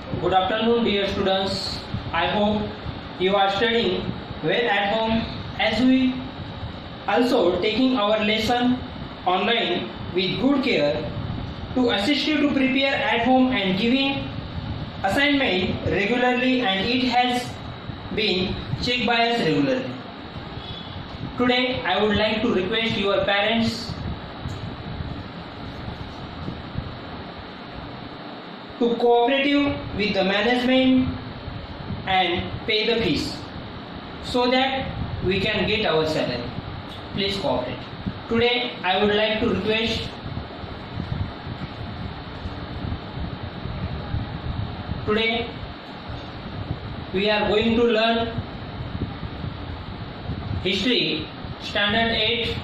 Good afternoon, dear students. I hope you are studying well at home as we also taking our lesson online with good care to assist you to prepare at home and giving assignment regularly, and it has been checked by us regularly. Today I would like to request your parents to cooperative with the management and pay the fees so that we can get our salary. Please cooperate. Today I would like to request today we are going to learn history standard 8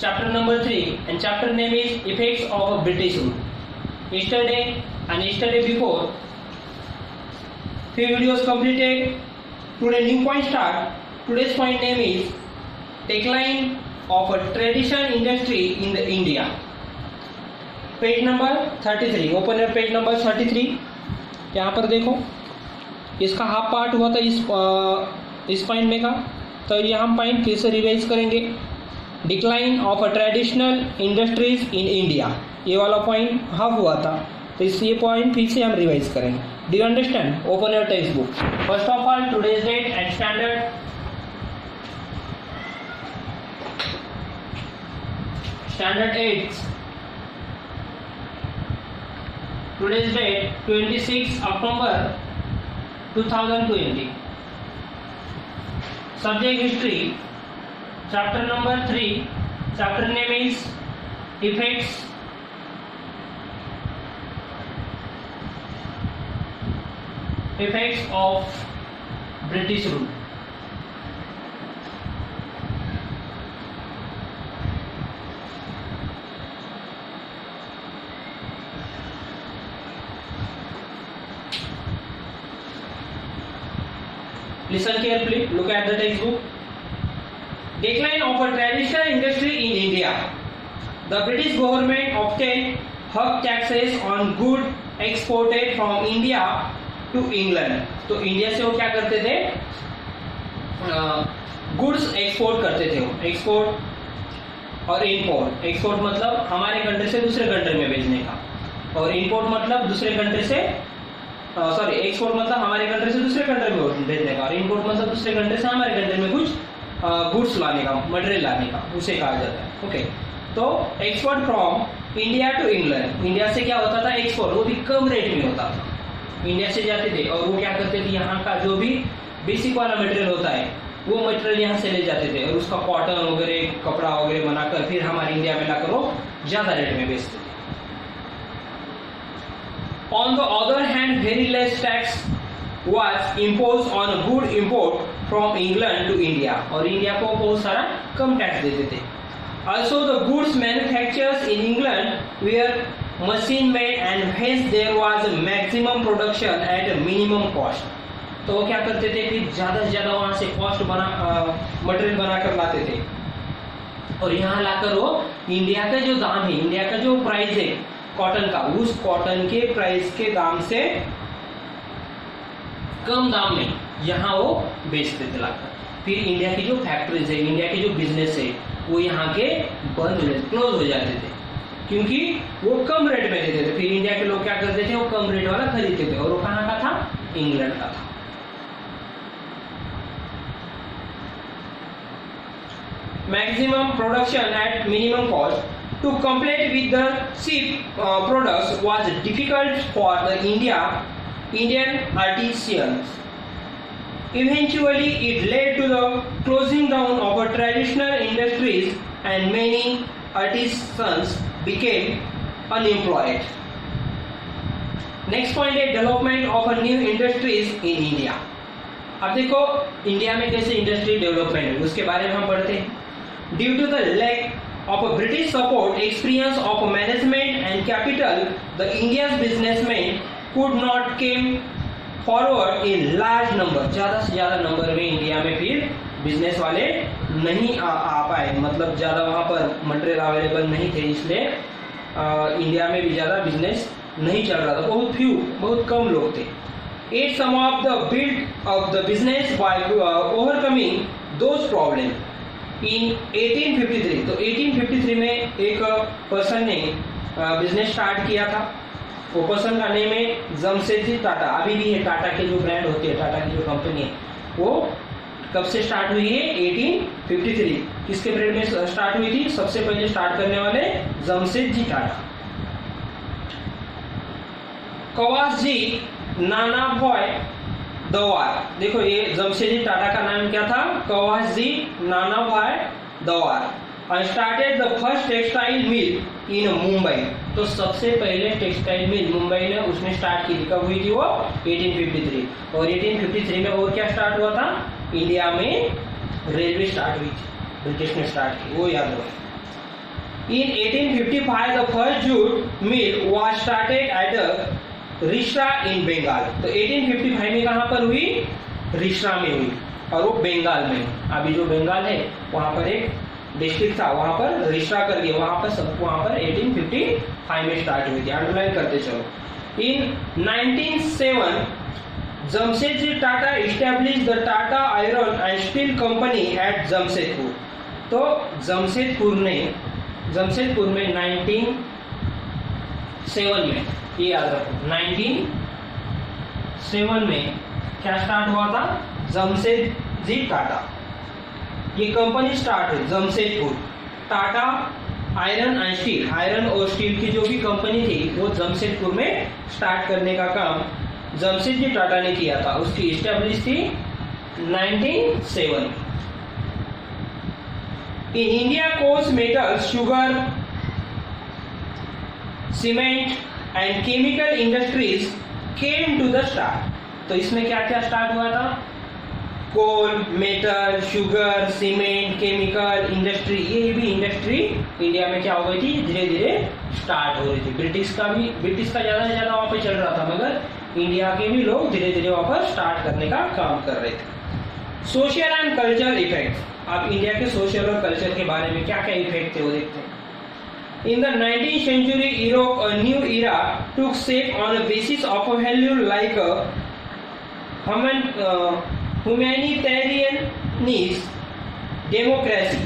chapter number 3, and chapter name is effects of British rule. Yesterday and yesterday before few videos completed. Today new point start. Today's point name is decline of a traditional industry in the India. Page number 33. Open your page number 33. यहाँ पर देखो, इसका half part हुआ था इस point में का, तो ये हम पॉइंट फिर से रिवाइज करेंगे. Decline of a traditional industries in India, ये वाला पॉइंट हाफ हुआ था, तो ये पॉइंट फिर से हम रिवाइज करेंगे. Do you understand? Open your text book. First of all today's date and standard 8. Today's date 26 October 2020. Subject history. Chapter number 3. Chapter name is effects of British rule. Listen carefully, look at the textbook. Decline of a traditional industry in India. The British government obtained hug taxes on goods exported from India to England. तो India से वो क्या करते थे? Goods export करते थे. वो export और इंपोर्ट. एक्सपोर्ट मतलब हमारे कंट्री से दूसरे कंट्री में भेजने का, और इंपोर्ट मतलब दूसरे कंट्री से एक्सपोर्ट मतलब हमारे कंट्री से दूसरे कंट्री में भेजने का, और इंपोर्ट मतलब दूसरे कंट्री से हमारे कंट्री में कुछ गुड्स लाने का, मटेरियल लाने का, उसे कहा जाता है. ओके, तो export from India to England. India से क्या होता था? एक्सपोर्ट, वो भी कम रेट में होता था. इंडिया से जाते थे और वो क्या करते थे, यहाँ का जो भी बेसिक वाला मटेरियल होता है वो मटेरियल यहाँ से ले जाते थे और उसका कॉटन वगैरह कपड़ा वगैरह बनाकर फिर हमारे इंडिया में लाकर वो ज्यादा रेट में बेचते थे. On the other hand, very less tax was imposed on good import from England to India. और इंडिया को बहुत सारा कम टैक्स देते थे. Also, the goods manufactured in England were machine made, and hence there was a maximum production at a minimum cost. तो वो क्या करते थे, फिर ज़्यादा से ज़्यादा वहाँ से कॉस्ट मटेरियल बनाकर लाते थे, और यहाँ लाकर वो इंडिया का जो दाम है, इंडिया का जो प्राइस है कॉटन का, उस कॉटन के प्राइस के दाम से कम दाम में यहाँ वो बेचते थे लाकर. फिर इंडिया की जो फैक्ट्रीज है, इंडिया के जो बिजनेस है, वो यहाँ के बंद हो जाते, क्लोज हो जाते थे, क्योंकि वो कम रेट में देते थे. फिर इंडिया के लोग क्या करते थे, वो कम रेट वाला खरीदते थे, और वो कहाँ का था? इंग्लैंड का था. Maximum production at minimum cost to compete with the cheap products was difficult for the Indian artisans. Eventually, it led to the closing down of a traditional industries, and many artisans became unemployed. Next point is development of a new industries in India. अब देखो India में कैसे industry development है उसके बारे में हम पढ़ते हैं. Due to the lack of a British support, experience of management and capital, the India's businessmen could not came forward in large number. ज़्यादा से ज़्यादा नंबर में इंडिया में फिर बिजनेस वाले नहीं आ पाए, मतलब ज़्यादा वहाँ पर मटेरियल अवेलेबल नहीं थे, इसलिए इंडिया में भी ज़्यादा बिजनेस नहीं चल रहा था, बहुत कम लोग थे। It sum up the build of the business by overcoming those problems. In 1853, तो 1853 में एक पर्सन ने बिजनेस स्टार्ट किया था। वो पर्सन का नेम है जमशेदजी टाटा। अभी भी है टाटा के जो ब्रांड होते हैं, टाटा की जो कंपनी है, वो कब से स्टार्ट हुई है? 1853। किसके पीरियड में स्टार्ट हुई थी? सबसे पहले स्टार्ट करने वाले जमशेदजी टाटा। कवासजी नानाभाई दवार, देखो ये जमशेदजी टाटा का नाम क्या था? कवासजी नानाभाई दवार। और started the first textile mill in Mumbai. तो सबसे पहले टेक्सटाइल मिल मुंबई में उसने स्टार्ट की थी। कब हुई थी वो? 1853। और 1853 में और क्या स्टार्ट हुआ था? इंडिया में रेलवे स्टार्ट हुई थी, ब्रिटिश ने स्टार्ट की, वो याद रखो। In 1855 the first jute mill was started at Rishra in Bengal. तो 1855 में कहां पर हुई? रिश्रा में हुई, और वो बंगाल में। अभी जो बंगाल है वहां पर एक डिस्ट्रिक्ट था, वहां पर रिश्रा करके वहां पर 1855 में स्टार्ट हुई थी। अंडरलाइन करते चलो। In 1907 Jamshedji Tata establish the Tata iron and steel company at Jamshedpur. तो जमशेदपुर में 1907 में, ये याद रखो, 1907 में क्या स्टार्ट हुआ था? जमशेदजी टाटा, ये कंपनी स्टार्ट हुई Jamshedpur. Tata iron and steel, iron और स्टील की जो भी कंपनी थी वो जमशेदपुर में स्टार्ट करने का काम जमशेदजी टाटा ने किया था। उसकी एस्टैब्लिश थी 1907। In India coals metals sugar cement and chemical industries came to the start. तो इसमें क्या क्या स्टार्ट हुआ था? Coal, metal, sugar, cement, chemical industry, ये भी इंडस्ट्री इंडिया में क्या हो गई थी? धीरे धीरे स्टार्ट हो रही थी। ब्रिटिश का ज्यादा से ज्यादा वहां पे चल रहा था, मगर इंडिया के भी लोग धीरे धीरे वहां पर स्टार्ट करने का काम कर रहे थे। Social and cultural effect. आप इंडिया के सोशल और कल्चर के बारे में क्या क्या इफेक्ट थे वो देखते हैं। In the 19th century, Europe, a new era took shape on a basis of a value like humanitarianism, democracy,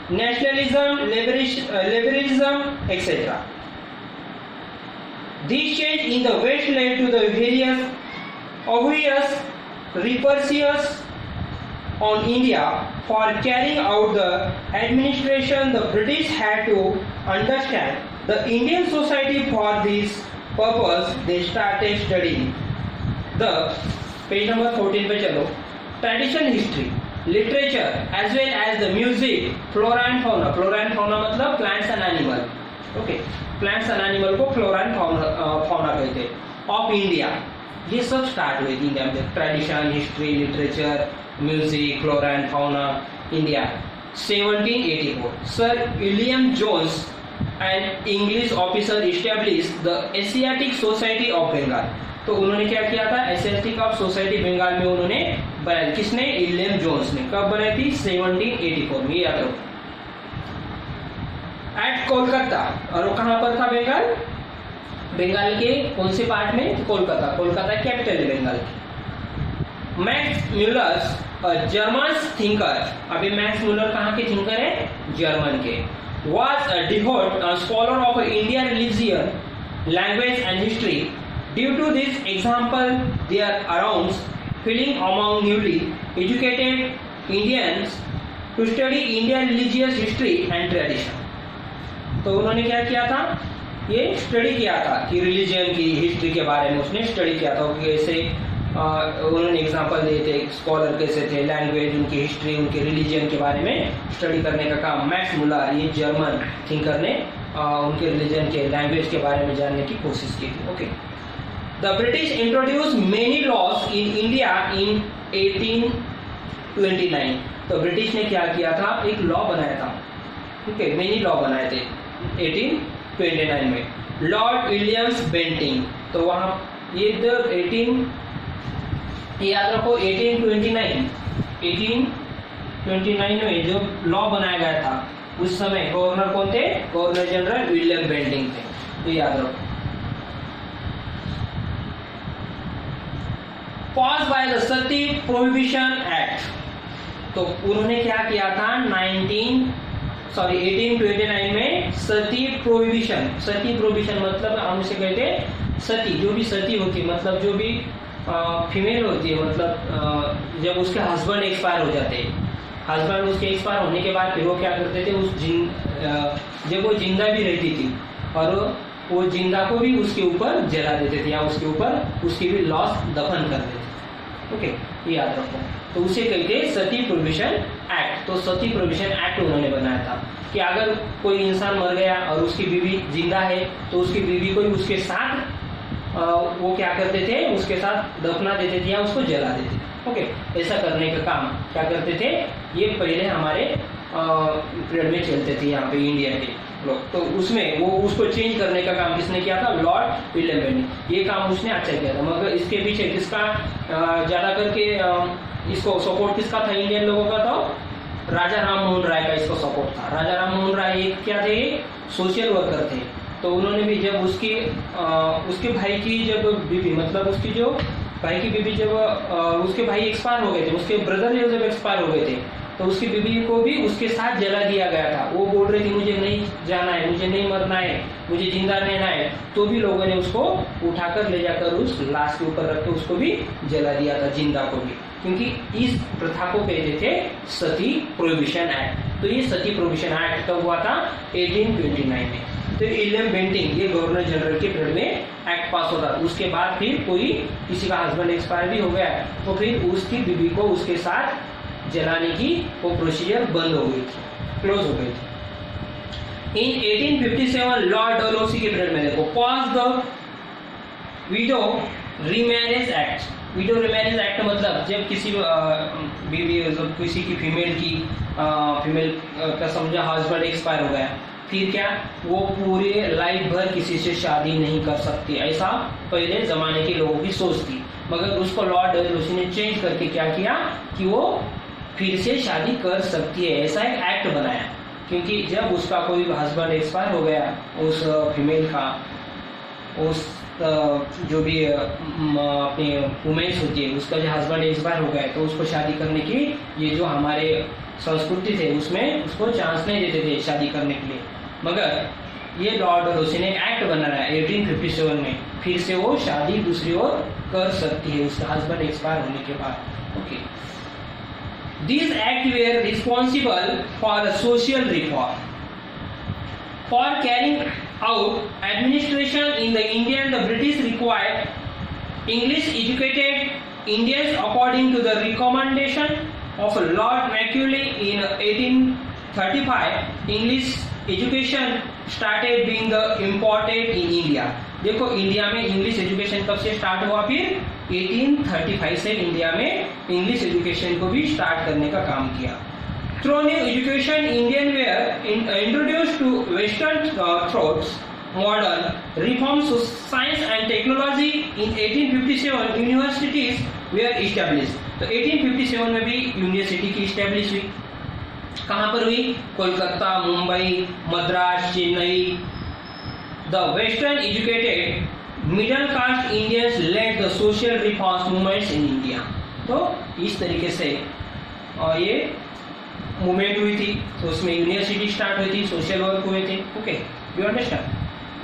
nationalism, liberalism, etc. This change in the West led to the various obvious repercussions on India. For carrying out the administration, the British had to understand the Indian society. For this purpose, they started studying the page number 14 पे चलो, tradition history, literature, as well as the music, flora and fauna. Flora and fauna मतलब plants and animal. Okay, plants and animal को flora and fauna कहते हैं। Of India, ये सब start हुई थी इंडिया में। Tradition, history, literature, music, flora and fauna, India. 1784 sir William Jones and English officer establish the Asiatic Society of Bengal. तो उन्होंने क्या किया था? एशियाटिक ऑफ सोसाइटी बंगाल में उन्होंने बनाई। किसने? विलियम जोन्स ने। कब बनाई थी? 1784 में, याद रखो। एट कोलकाता, और वो कहां पर था? बंगाल के कौन से पार्ट में? कोलकाता। कोलकाता कैपिटल है बंगाल की। मैक्स म्यूलर जर्मन थिंकर, अभी मैक्स म्यूलर कहाँ के थिंकर है? जर्मन के। was a devout scholar of Indian religion, language and history. Due to this example, there arose feeling among newly educated Indians to study Indian religious history and tradition. तो उन्होंने क्या किया था? ये स्टडी किया था कि रिलीजन की हिस्ट्री के बारे में उसने स्टडी किया था। कैसे उन्होंने एग्जांपल दिए थे, स्कॉलर कैसे थे, लैंग्वेज, उनकी हिस्ट्री, उनके रिलीजन के बारे में स्टडी करने का काम मैक्स मुलर, ये जर्मन थिंकर ने उनके रिलीजन के, लैंग्वेज के बारे में जानने की कोशिश की थी। Okay. The British introduce many laws in India in 1829। तो ब्रिटिश ने क्या किया था? एक लॉ बनाया था। ओके, मेनी लॉ बनाए थे 1829 में। लॉर्ड विलियम्स बेंटिंग, तो वहां ये याद रखो 1829 में जो लॉ बनाया गया था उस समय गवर्नर कौन थे? गवर्नर जनरल विलियम बेंटिंग थे, ये याद रखो। Pass by the Sati prohibition act. तो उन्होंने क्या किया था 1829 में सती प्रोहिबिशन मतलब हम इसे कहते हैं सती। जो भी सती होती है मतलब जो भी फीमेल होती है, मतलब जब उसके हस्बैंड एक्सपायर हो जाते हैं, हस्बैंड उसके एक्सपायर होने के बाद फिर वो क्या करते थे, जब वो जिंदा भी रहती थी और वो जिंदा को भी उसके ऊपर जला देते थे या उसके ऊपर उसकी भी लाश दफन कर देते थे। ओके, ये याद रखो। तो उसे कहते हैं सती प्रोहिबिशन एक्ट। तो सती प्रोहिबिशन एक्ट उन्होंने बनाया था कि अगर कोई इंसान मर गया और उसकी बीवी जिंदा है तो उसकी बीवी को उसके साथ वो क्या करते थे, उसके साथ दफना देते थे या उसको जला देते थे। ओके, ऐसा करने का काम क्या करते थे, ये पहले हमारे पीरियड में चलते थे यहाँ पे इंडिया के लोग। तो उसमें वो उसको चेंज करने का काम किसने किया था, लॉर्ड विलियम बेंटिंग। ये काम उसने अच्छा किया था। मगर इसके पीछे किसका ज्यादा करके इसको सपोर्ट किसका था, इंडियन लोगों का था, राजा राम मोहन राय का इसको सपोर्ट था। राजा राम मोहन राय एक क्या थे, सोशल वर्कर थे। तो उन्होंने भी जब उसके भाई की जब बीवी, मतलब उसकी जो भाई की बीवी जब उसके भाई एक्सपायर हो गए थे, उसके ब्रदर जब एक्सपायर हो गए थे, तो उसकी बीवी को भी उसके साथ जला दिया गया था। वो बोल रही थी मुझे नहीं जाना है, मुझे नहीं मरना है, मुझे जिंदा रहना है। तो भी लोगों ने उसको उठाकर ले जाकर उस लाश के ऊपर रख के उसको भी जला दिया था, जिंदा को भी, क्योंकि इस प्रथा को कहते थे सती प्रोहिबिशन एक्ट। तो ये सती प्रोहिबिशन एक्ट कब हुआ था, 1829 में। तो विलियम बेंटिंग ये गवर्नर जनरल के पीरियड में एक्ट पास होता। उसके बाद फिर कोई किसी का हस्बैंड एक्सपायर भी हो गया तो फिर उसकी बीवी को उसके साथ जलाने की वो प्रोसीजर बंद हो गई थी, क्लोज हो गई थी। इन 1857 लॉर्ड डलहौसी के पीरियड में देखो, pass the widow remarriage act. Widow remarriage act मतलब जब किसी बीवी, किसी की फीमेल का समझा हस्बैंड एक्सपायर हो गया, फिर क्या वो पूरे लाइफ भर किसी से शादी नहीं कर सकती, ऐसा पहले जमाने के लोगों की सोच थी। मगर उसको लॉर्ड डलहौसी ने चेंज करके क्या किया कि वो फिर से शादी कर सकती है, ऐसा एक एक्ट बनाया। क्योंकि जब उसका कोई हस्बैंड एक्सपायर हो गया, उस फीमेल का, उस जो भी अपनी वुमेन्स होती है, उसका जो हस्बैंड एक्सपायर हो गया तो उसको शादी करने की ये जो हमारे संस्कृति थे उसमें उसको चांस नहीं देते थे शादी करने के लिए। मगर ये लॉर्ड डलहौसी ने एक्ट बनाया 1857 में, फिर से वो शादी दूसरी ओर कर सकती है उसका हस्बैंड एक्सपायर होने के बाद। Okay, this act were responsible for social reform for carrying out administration in the India. The British required English educated Indians according to the recommendation of Lord Macaulay in 1835. English education started being imported in India. देखो India में English education कब से start हुआ, फिर 1835 से India में English education को भी स्टार्ट करने का काम किया। Through new education, Indian were introduced to Western thoughts, modern reforms to science and technology. In 1857, universities were established. तो 1857 में भी यूनिवर्सिटी की स्टैब्लिश हुई। कहाँ पर हुई, Kolkata, Mumbai, Madras, Chennai. The Western educated middle caste Indians led the social reforms movements in India. तो इस तरीके से ये मूवमेंट हुई थी, तो उसमें यूनिवर्सिटी स्टार्ट हुई थी, सोशल वर्क हुए थे। Okay, you understand.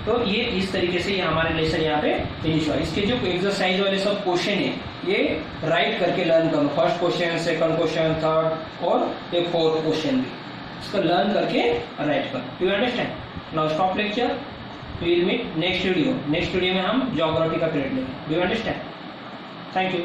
तो ये इस तरीके से ये हमारे लेसन यहाँ पे फिनिश हुआ। इसके जो एक्सरसाइज वाले सब क्वेश्चन है ये राइट करके लर्न करो, first question, second question, third और ये फोर्थ क्वेश्चन भी इसको लर्न करके राइट करो। You understand. Now stop lecture, we will meet next video. Next video में हम ज्योग्राफी का पीरियड लेंगे। Do you understand? Thank you.